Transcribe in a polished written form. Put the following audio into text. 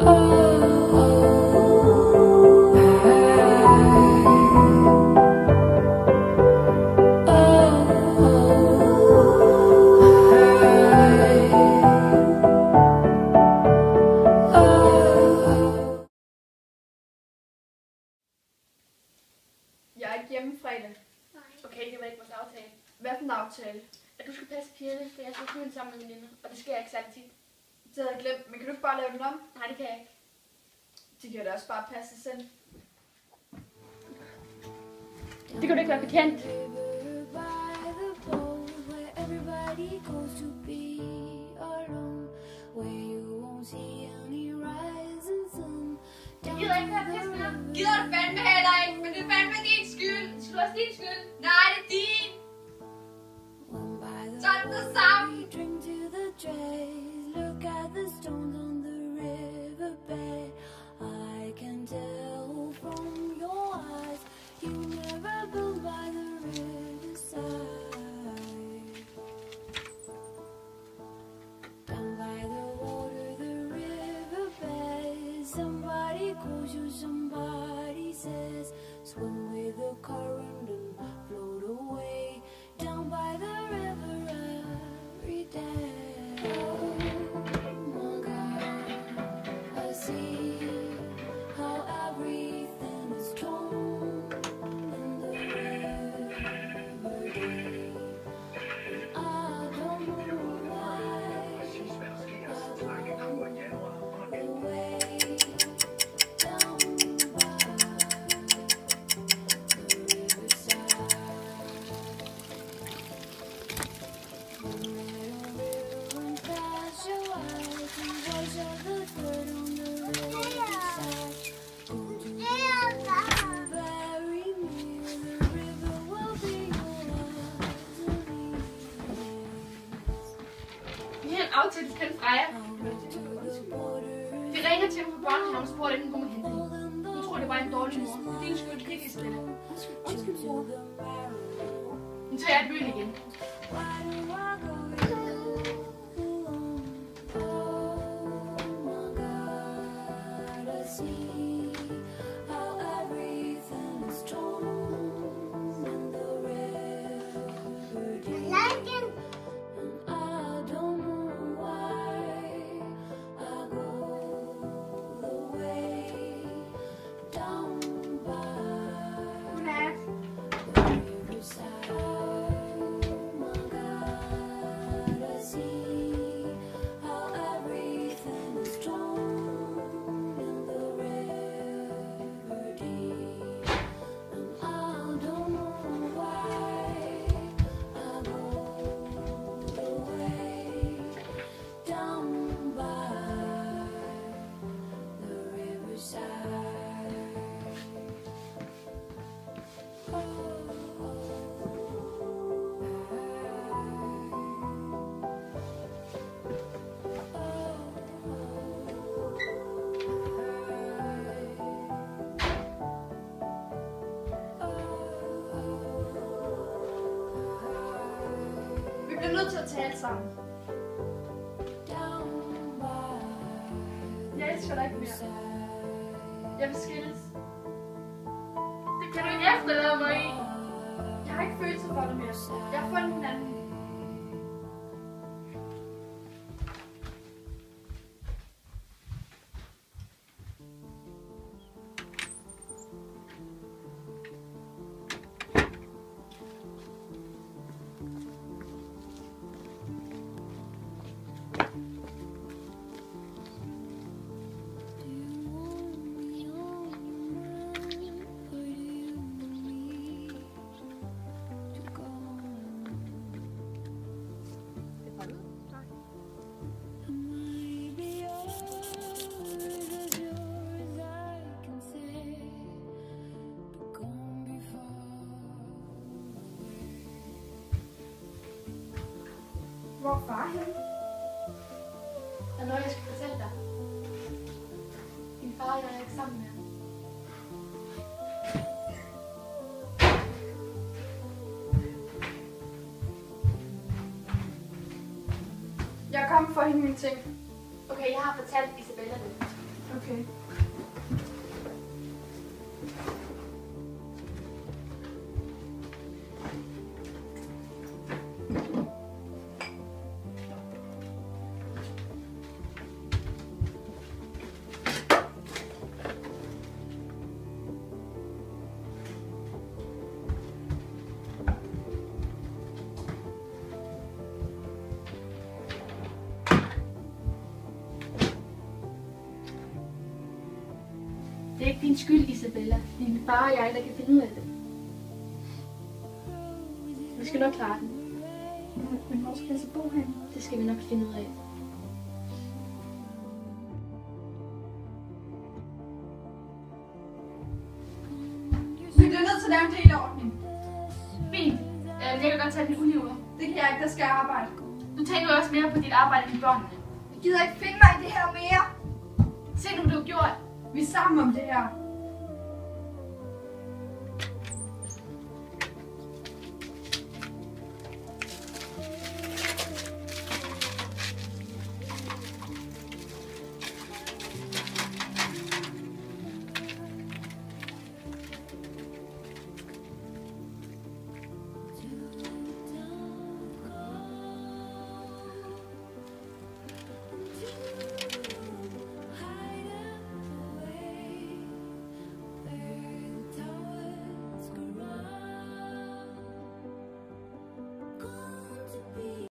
Jeg er ikke hjemme fredag. Nej. Okay, det var ikke vores aftale. Hvad for en aftale? At du skal passe pigerne, da jeg skal flyve sammen med veninder, og det sker jeg ikke særlig tit. Det havde jeg glemt, men kan du ikke bare lave den om? Nej, det kan jeg ikke. De kan jo da også bare passe sig selv. Det kan du ikke være bekendt. Jeg gider ikke høre pis mere. Gider du fandme heller ikke, men det er fandme din skyld. Det skulle også din skyld. Nej, det er din. Så er det sammen. Somebody says, swim with the current and float away down by the river every day. Oh my God, I see how everything is torn in the river deep. I don't know why Vi har en aftale, du kender Freja. Vi ringer til ham på børnehaven og spurgte, inden hun kommer hente hende. Hun tror, det var en dårlig mor. Det er din skyld, det er ikke Isabella. Undskyld, mor. Nu tager jeg byen igen. Vi bliver nødt til at tale sammen. Jeg elsker dig ikke mere. Jeg vil skilles. Det kan du ikke efterlade mig i. Jeg har ikke følelser for det mere. Jeg har fundet en anden. Hvor er far henne? Der er noget, jeg skal fortælle dig. Din far og jeg er ikke sammen mere. Jeg er kommet for at hente mine ting. Okay, jeg har fortalt Isabella det. Okay. Det er ikke din skyld, Isabella. Det er din far og jeg, der kan finde ud af det. Vi skal nok klare den. Men hvor skal jeg så bo hen? Det skal vi nok finde ud af. Vi bliver nødt til at lave en delordning. Fint. Jeg kan godt tage din uliver. Det kan jeg ikke, der skal jeg arbejde. Du tænker også mere på dit arbejde end børnene. Jeg gider ikke finde mig i det her mere. Se nu, du har gjort. Vi er sammen om det her.